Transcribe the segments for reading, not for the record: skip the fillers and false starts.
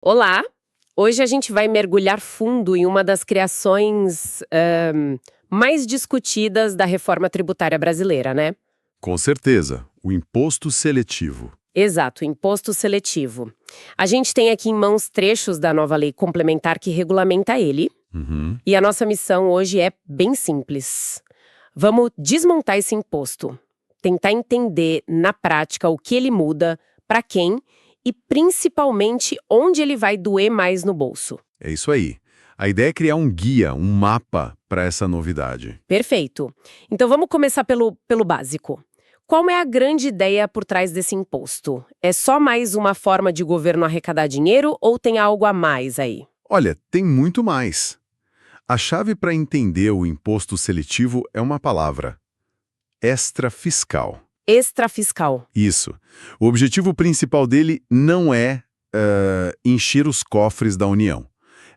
Olá! Hoje a gente vai mergulhar fundo em uma das criações mais discutidas da reforma tributária brasileira, né? Com certeza, o imposto seletivo. Exato, o imposto seletivo. A gente tem aqui em mãos trechos da nova lei complementar que regulamenta ele, Uhum. e a nossa missão hoje é bem simples. Vamos desmontar esse imposto, tentar entender na prática o que ele muda, para quem e principalmente onde ele vai doer mais no bolso. É isso aí. A ideia é criar um guia, um mapa para essa novidade. Perfeito. Então vamos começar pelo básico. Qual é a grande ideia por trás desse imposto? É só mais uma forma de governo arrecadar dinheiro ou tem algo a mais aí? Olha, tem muito mais. A chave para entender o imposto seletivo é uma palavra: extrafiscal. Extrafiscal. Isso. O objetivo principal dele não é encher os cofres da União.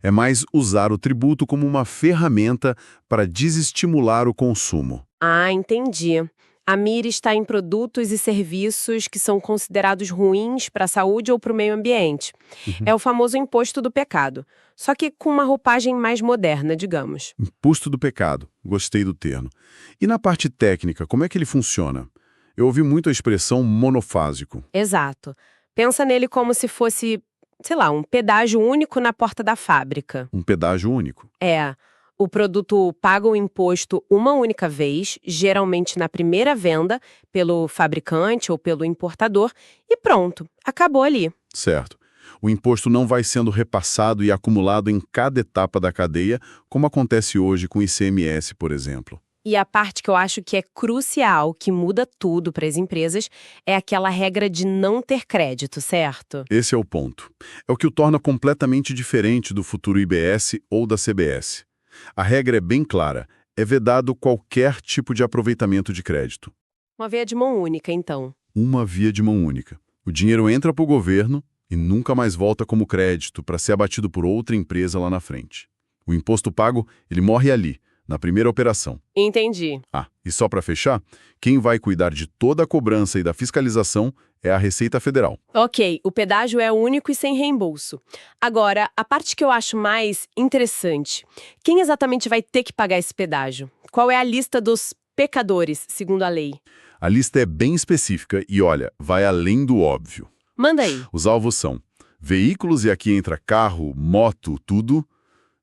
É mais usar o tributo como uma ferramenta para desestimular o consumo. Ah, entendi. A mira está em produtos e serviços que são considerados ruins para a saúde ou para o meio ambiente. É o famoso imposto do pecado, só que com uma roupagem mais moderna, digamos. Imposto do pecado. Gostei do termo. E na parte técnica, como é que ele funciona? Eu ouvi muito a expressão monofásico. Exato. Pensa nele como se fosse, sei lá, um pedágio único na porta da fábrica. Um pedágio único. É, o produto paga o imposto uma única vez, geralmente na primeira venda, pelo fabricante ou pelo importador, e pronto, acabou ali. Certo. O imposto não vai sendo repassado e acumulado em cada etapa da cadeia, como acontece hoje com o ICMS, por exemplo. E a parte que eu acho que é crucial, que muda tudo para as empresas, é aquela regra de não ter crédito, certo? Esse é o ponto. É o que o torna completamente diferente do futuro IBS ou da CBS. A regra é bem clara: é vedado qualquer tipo de aproveitamento de crédito. Uma via de mão única, então. Uma via de mão única. O dinheiro entra para o governo e nunca mais volta como crédito para ser abatido por outra empresa lá na frente. O imposto pago, ele morre ali, na primeira operação. Entendi. Ah, e só para fechar, quem vai cuidar de toda a cobrança e da fiscalização é a Receita Federal. Ok, o pedágio é único e sem reembolso. Agora, a parte que eu acho mais interessante, quem exatamente vai ter que pagar esse pedágio? Qual é a lista dos pecadores, segundo a lei? A lista é bem específica e, olha, vai além do óbvio. Manda aí. Os alvos são veículos, e aqui entra carro, moto, tudo,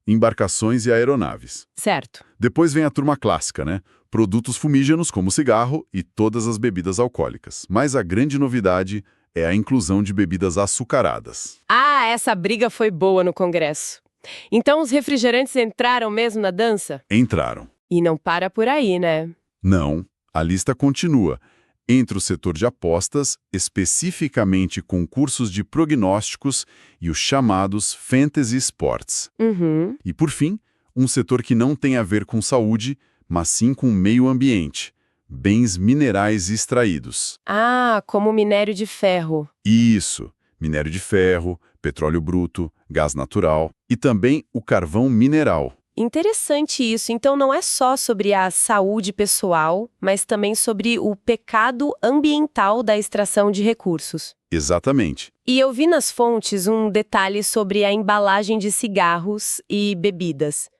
embarcações e aeronaves. Certo. Depois vem a turma clássica, né? Produtos fumígenos como cigarro e todas as bebidas alcoólicas. Mas a grande novidade é a inclusão de bebidas açucaradas. Ah, essa briga foi boa no Congresso. Então os refrigerantes entraram mesmo na dança? Entraram. E não para por aí, né? Não, a lista continua. Entre o setor de apostas, especificamente concursos de prognósticos e os chamados fantasy sports. Uhum. E, por fim, um setor que não tem a ver com saúde, mas sim com o meio ambiente, bens minerais extraídos. Ah, como minério de ferro. Isso, minério de ferro, petróleo bruto, gás natural e também o carvão mineral. Interessante isso. Então não é só sobre a saúde pessoal, mas também sobre o pecado ambiental da extração de recursos. Exatamente. E eu vi nas fontes um detalhe sobre a embalagem de cigarros e bebidas.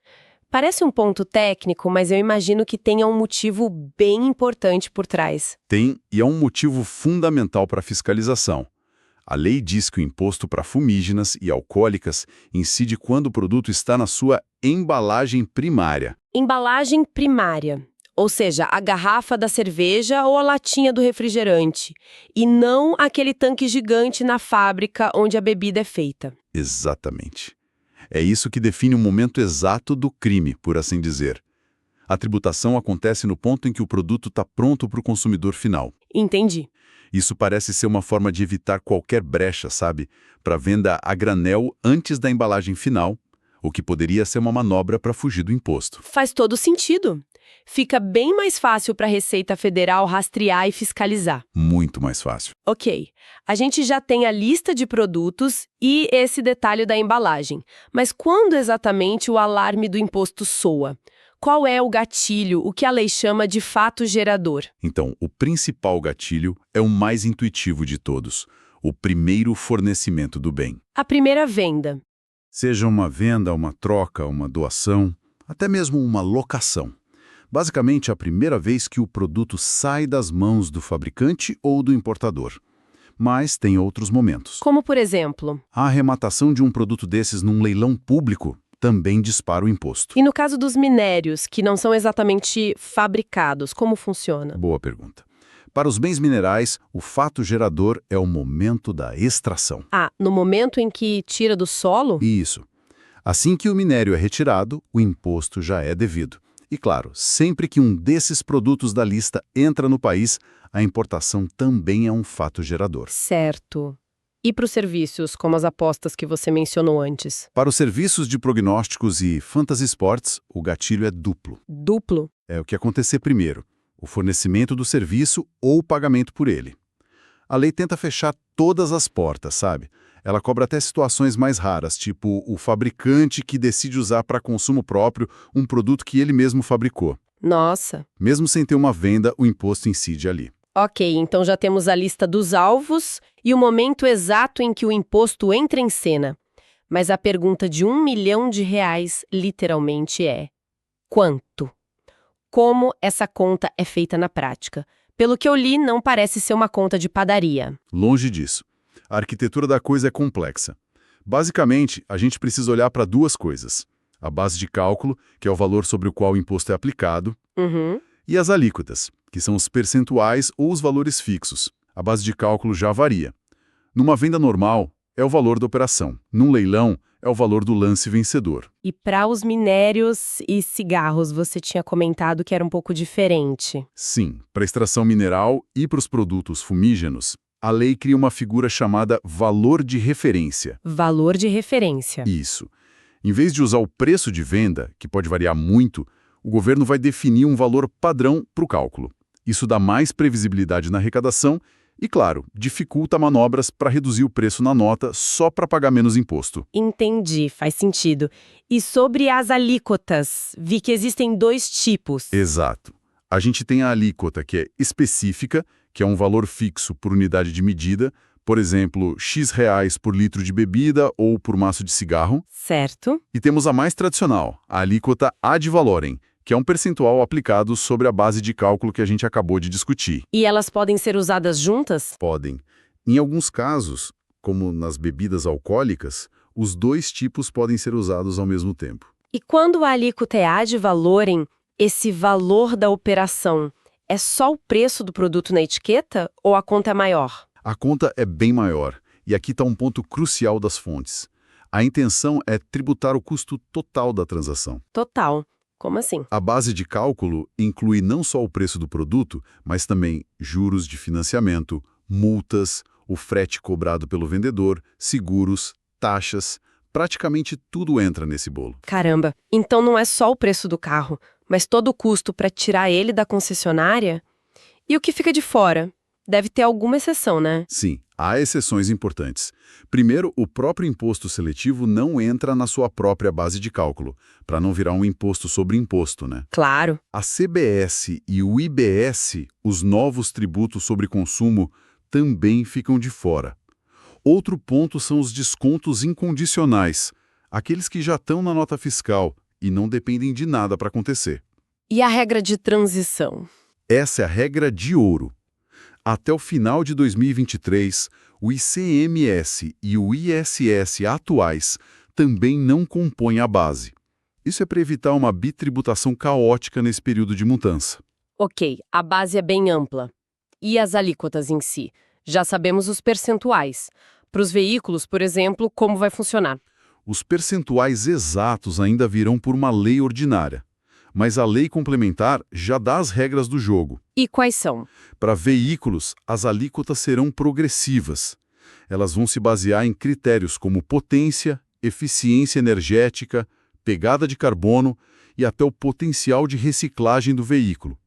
Parece um ponto técnico, mas eu imagino que tenha um motivo bem importante por trás. Tem, e é um motivo fundamental para a fiscalização. A lei diz que o imposto para fumígenas e alcoólicas incide quando o produto está na sua embalagem primária. Embalagem primária, ou seja, a garrafa da cerveja ou a latinha do refrigerante, e não aquele tanque gigante na fábrica onde a bebida é feita. Exatamente. É isso que define o momento exato do crime, por assim dizer. A tributação acontece no ponto em que o produto está pronto para o consumidor final. Entendi. Isso parece ser uma forma de evitar qualquer brecha, sabe? Para venda a granel antes da embalagem final, o que poderia ser uma manobra para fugir do imposto. Faz todo sentido. Fica bem mais fácil para a Receita Federal rastrear e fiscalizar. Muito mais fácil. Ok, a gente já tem a lista de produtos e esse detalhe da embalagem. Mas quando exatamente o alarme do imposto soa? Qual é o gatilho, o que a lei chama de fato gerador? Então, o principal gatilho é o mais intuitivo de todos: o primeiro fornecimento do bem. A primeira venda. Seja uma venda, uma troca, uma doação, até mesmo uma locação. Basicamente, a primeira vez que o produto sai das mãos do fabricante ou do importador. Mas tem outros momentos. Como, por exemplo? A arrematação de um produto desses num leilão público também dispara o imposto. E no caso dos minérios, que não são exatamente fabricados, como funciona? Boa pergunta. Para os bens minerais, o fato gerador é o momento da extração. Ah, no momento em que tira do solo? Isso. Assim que o minério é retirado, o imposto já é devido. E claro, sempre que um desses produtos da lista entra no país, a importação também é um fato gerador. Certo. E para os serviços, como as apostas que você mencionou antes? Para os serviços de prognósticos e fantasy sports, o gatilho é duplo. Duplo? É o que acontecer primeiro, o fornecimento do serviço ou o pagamento por ele. A lei tenta fechar todas as portas, sabe? Ela cobra até situações mais raras, tipo o fabricante que decide usar para consumo próprio um produto que ele mesmo fabricou. Nossa. Mesmo sem ter uma venda, o imposto incide ali. Ok, então já temos a lista dos alvos e o momento exato em que o imposto entra em cena. Mas a pergunta de R$1 milhão literalmente é: quanto? Como essa conta é feita na prática? Pelo que eu li, não parece ser uma conta de padaria. Longe disso. A arquitetura da coisa é complexa. Basicamente, a gente precisa olhar para duas coisas. A base de cálculo, que é o valor sobre o qual o imposto é aplicado, e as alíquotas, que são os percentuais ou os valores fixos. A base de cálculo já varia. Numa venda normal, é o valor da operação. Num leilão, é o valor do lance vencedor. E para os minérios e cigarros, você tinha comentado que era um pouco diferente. Sim, para a extração mineral e para os produtos fumígenos, a lei cria uma figura chamada valor de referência. Valor de referência. Isso. Em vez de usar o preço de venda, que pode variar muito, o governo vai definir um valor padrão para o cálculo. Isso dá mais previsibilidade na arrecadação e, claro, dificulta manobras para reduzir o preço na nota só para pagar menos imposto. Entendi, faz sentido. E sobre as alíquotas, vi que existem dois tipos. Exato. A gente tem a alíquota que é específica, que é um valor fixo por unidade de medida, por exemplo, X reais por litro de bebida ou por maço de cigarro. Certo. E temos a mais tradicional, a alíquota ad valorem, que é um percentual aplicado sobre a base de cálculo que a gente acabou de discutir. E elas podem ser usadas juntas? Podem. Em alguns casos, como nas bebidas alcoólicas, os dois tipos podem ser usados ao mesmo tempo. E quando a alíquota é ad valorem, esse valor da operação é só o preço do produto na etiqueta ou a conta é maior? A conta é bem maior, e aqui está um ponto crucial das fontes. A intenção é tributar o custo total da transação. Total. Como assim? A base de cálculo inclui não só o preço do produto, mas também juros de financiamento, multas, o frete cobrado pelo vendedor, seguros, taxas. Praticamente tudo entra nesse bolo. Caramba, então não é só o preço do carro, mas todo o custo para tirar ele da concessionária? E o que fica de fora? Deve ter alguma exceção, né? Sim, há exceções importantes. Primeiro, o próprio imposto seletivo não entra na sua própria base de cálculo, para não virar um imposto sobre imposto, né? Claro. A CBS e o IBS, os novos tributos sobre consumo, também ficam de fora. Outro ponto são os descontos incondicionais, aqueles que já estão na nota fiscal e não dependem de nada para acontecer. E a regra de transição? Essa é a regra de ouro. Até o final de 2023, o ICMS e o ISS atuais também não compõem a base. Isso é para evitar uma bitributação caótica nesse período de mudança. Ok, a base é bem ampla. E as alíquotas em si? Já sabemos os percentuais. Para os veículos, por exemplo, como vai funcionar? Os percentuais exatos ainda virão por uma lei ordinária. Mas a lei complementar já dá as regras do jogo. E quais são? Para veículos, as alíquotas serão progressivas. Elas vão se basear em critérios como potência, eficiência energética, pegada de carbono e até o potencial de reciclagem do veículo.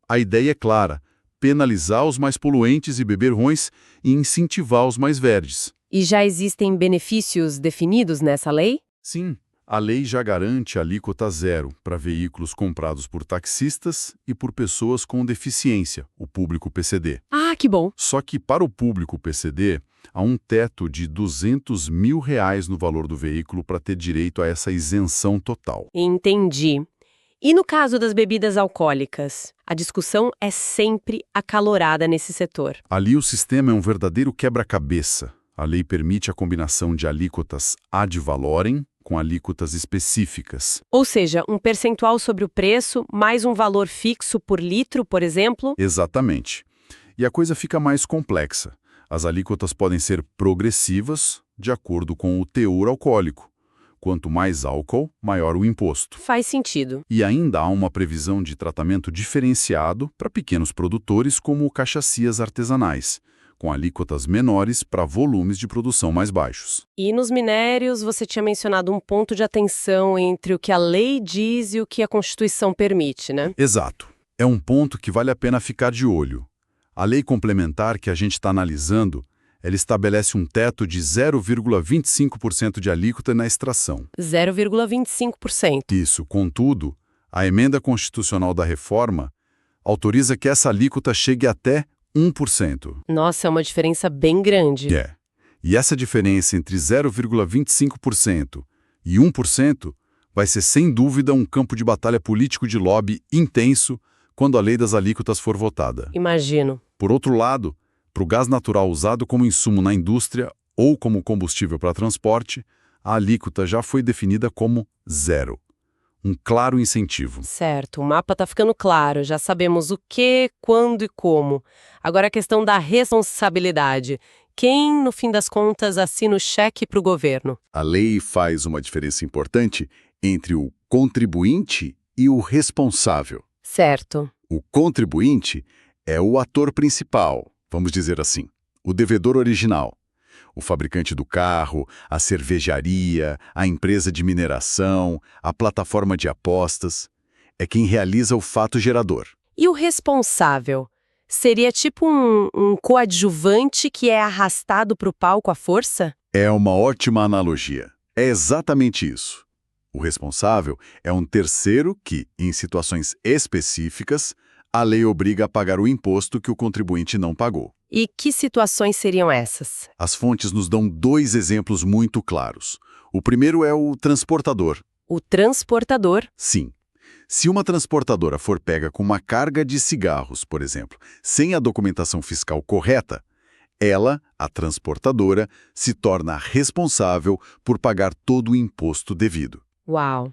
A ideia é clara: penalizar os mais poluentes e beberrões e incentivar os mais verdes. E já existem benefícios definidos nessa lei? Sim, A lei já garante alíquota zero para veículos comprados por taxistas e por pessoas com deficiência, o público PCD. Ah, que bom. Só que para o público PCD, há um teto de R$200 mil no valor do veículo para ter direito a essa isenção total. Entendi. E no caso das bebidas alcoólicas? A discussão é sempre acalorada nesse setor. Ali o sistema é um verdadeiro quebra-cabeça. A lei permite a combinação de alíquotas ad valorem com alíquotas específicas. Ou seja, um percentual sobre o preço, mais um valor fixo por litro, por exemplo? Exatamente. E a coisa fica mais complexa. As alíquotas podem ser progressivas, de acordo com o teor alcoólico. Quanto mais álcool, maior o imposto. Faz sentido. E ainda há uma previsão de tratamento diferenciado para pequenos produtores como cachaçias artesanais, com alíquotas menores para volumes de produção mais baixos. E nos minérios, você tinha mencionado um ponto de atenção entre o que a lei diz e o que a Constituição permite, né? Exato. É um ponto que vale a pena ficar de olho. A lei complementar que a gente está analisando, ela estabelece um teto de 0,25% de alíquota na extração. 0,25%. Isso, contudo, a emenda constitucional da reforma autoriza que essa alíquota chegue até 1%. Nossa, é uma diferença bem grande. É. E essa diferença entre 0,25% e 1% vai ser sem dúvida um campo de batalha político de lobby intenso quando a lei das alíquotas for votada. Imagino. Por outro lado, para o gás natural usado como insumo na indústria ou como combustível para transporte, a alíquota já foi definida como zero. Um claro incentivo. Certo, o mapa está ficando claro, já sabemos o que, quando e como. Agora a questão da responsabilidade. Quem, no fim das contas, assina o cheque para o governo? A lei faz uma diferença importante entre o contribuinte e o responsável. Certo. O contribuinte é o ator principal, vamos dizer assim, o devedor original. O fabricante do carro, a cervejaria, a empresa de mineração, a plataforma de apostas. É quem realiza o fato gerador. E o responsável? Seria tipo um coadjuvante que é arrastado para o palco à força? É uma ótima analogia. É exatamente isso. O responsável é um terceiro que, em situações específicas, a lei obriga a pagar o imposto que o contribuinte não pagou. E que situações seriam essas? As fontes nos dão 2 exemplos muito claros. O primeiro é o transportador. O transportador? Sim. Se uma transportadora for pega com uma carga de cigarros, por exemplo, sem a documentação fiscal correta, ela, a transportadora, se torna responsável por pagar todo o imposto devido. Uau!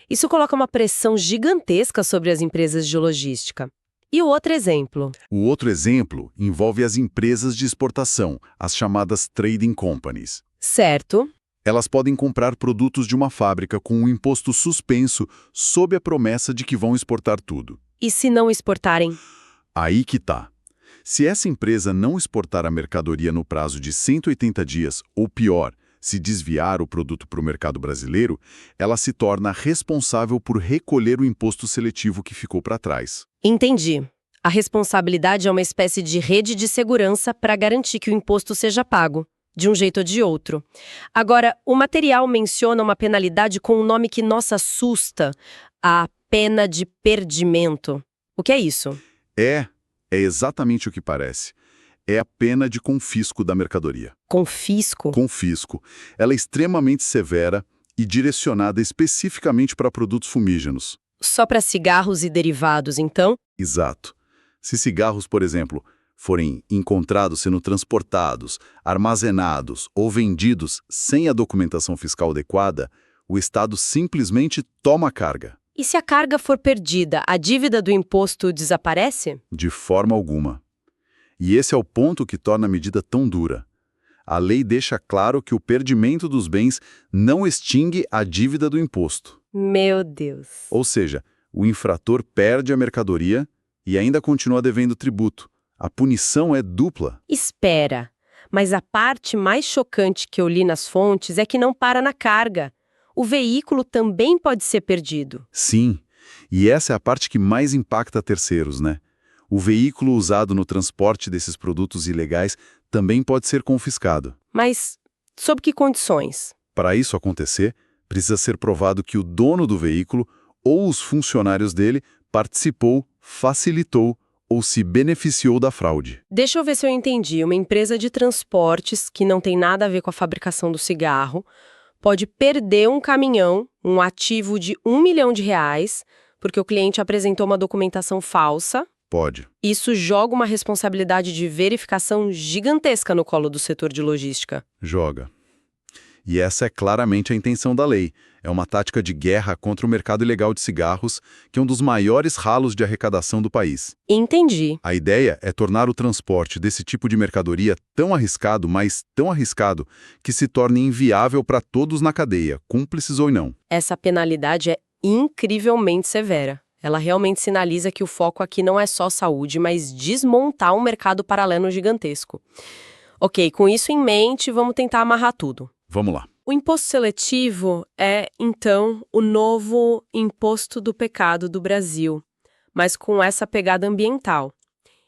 Isso coloca uma pressão gigantesca sobre as empresas de logística. E o outro exemplo? O outro exemplo envolve as empresas de exportação, as chamadas trading companies. Certo. Elas podem comprar produtos de uma fábrica com um imposto suspenso sob a promessa de que vão exportar tudo. E se não exportarem? Aí que tá. Se essa empresa não exportar a mercadoria no prazo de 180 dias, ou pior, se desviar o produto para o mercado brasileiro, ela se torna responsável por recolher o imposto seletivo que ficou para trás. Entendi. A responsabilidade é uma espécie de rede de segurança para garantir que o imposto seja pago, de um jeito ou de outro. Agora, o material menciona uma penalidade com um nome que nos assusta, a pena de perdimento. O que é isso? É exatamente o que parece. É a pena de confisco da mercadoria. Confisco? Confisco. Ela é extremamente severa e direcionada especificamente para produtos fumígenos. Só para cigarros e derivados, então? Exato. Se cigarros, por exemplo, forem encontrados sendo transportados, armazenados ou vendidos sem a documentação fiscal adequada, o Estado simplesmente toma a carga. E se a carga for perdida, a dívida do imposto desaparece? De forma alguma. E esse é o ponto que torna a medida tão dura. A lei deixa claro que o perdimento dos bens não extingue a dívida do imposto. Meu Deus. Ou seja, o infrator perde a mercadoria e ainda continua devendo tributo. A punição é dupla. Espera, mas a parte mais chocante que eu li nas fontes é que não para na carga. O veículo também pode ser perdido. Sim, e essa é a parte que mais impacta terceiros, né? O veículo usado no transporte desses produtos ilegais também pode ser confiscado. Mas sob que condições? Para isso acontecer, Precisa ser provado que o dono do veículo ou os funcionários dele participou, facilitou ou se beneficiou da fraude. Deixa eu ver se eu entendi. Uma empresa de transportes que não tem nada a ver com a fabricação do cigarro pode perder um caminhão, um ativo de R$ 1 milhão, porque o cliente apresentou uma documentação falsa. Pode. Isso joga uma responsabilidade de verificação gigantesca no colo do setor de logística. Joga. E essa é claramente a intenção da lei. É uma tática de guerra contra o mercado ilegal de cigarros, que é um dos maiores ralos de arrecadação do país. Entendi. A ideia é tornar o transporte desse tipo de mercadoria tão arriscado, mas tão arriscado, que se torne inviável para todos na cadeia, cúmplices ou não. Essa penalidade é incrivelmente severa. Ela realmente sinaliza que o foco aqui não é só saúde, mas desmontar um mercado paralelo gigantesco. Ok, com isso em mente, vamos tentar amarrar tudo. Vamos lá. O imposto seletivo é, então, o novo imposto do pecado do Brasil, mas com essa pegada ambiental.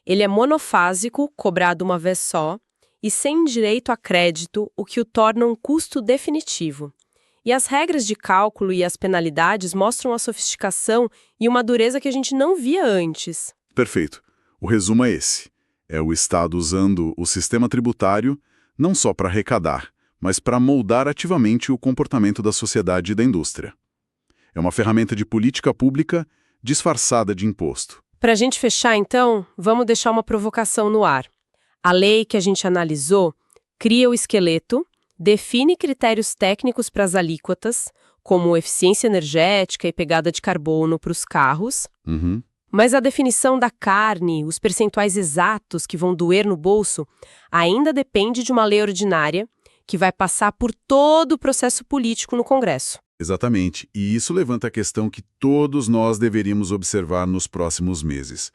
Ele é monofásico, cobrado uma vez só, e sem direito a crédito, o que o torna um custo definitivo. E as regras de cálculo e as penalidades mostram a sofisticação e uma dureza que a gente não via antes. Perfeito. O resumo é esse. É o Estado usando o sistema tributário não só para arrecadar, mas para moldar ativamente o comportamento da sociedade e da indústria. É uma ferramenta de política pública disfarçada de imposto. Para a gente fechar, então, vamos deixar uma provocação no ar. A lei que a gente analisou cria o esqueleto, define critérios técnicos para as alíquotas, como eficiência energética e pegada de carbono para os carros, mas a definição da carne, os percentuais exatos que vão doer no bolso, ainda depende de uma lei ordinária que vai passar por todo o processo político no Congresso. Exatamente. E isso levanta a questão que todos nós deveríamos observar nos próximos meses.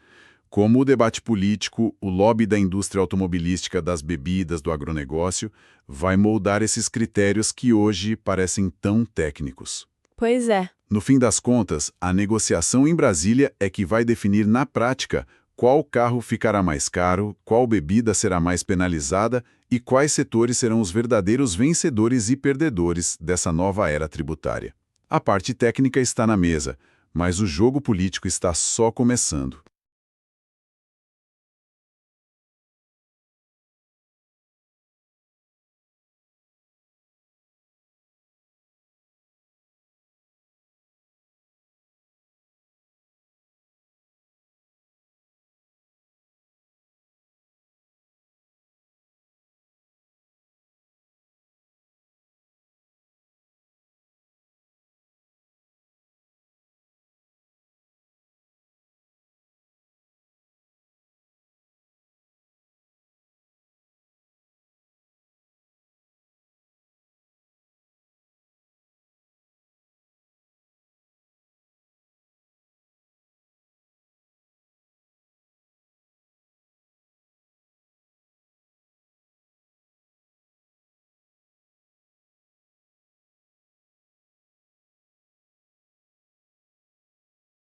Como o debate político, o lobby da indústria automobilística, das bebidas, do agronegócio, vai moldar esses critérios que hoje parecem tão técnicos. Pois é. No fim das contas, a negociação em Brasília é que vai definir na prática qual carro ficará mais caro, qual bebida será mais penalizada e quais setores serão os verdadeiros vencedores e perdedores dessa nova era tributária. A parte técnica está na mesa, mas o jogo político está só começando.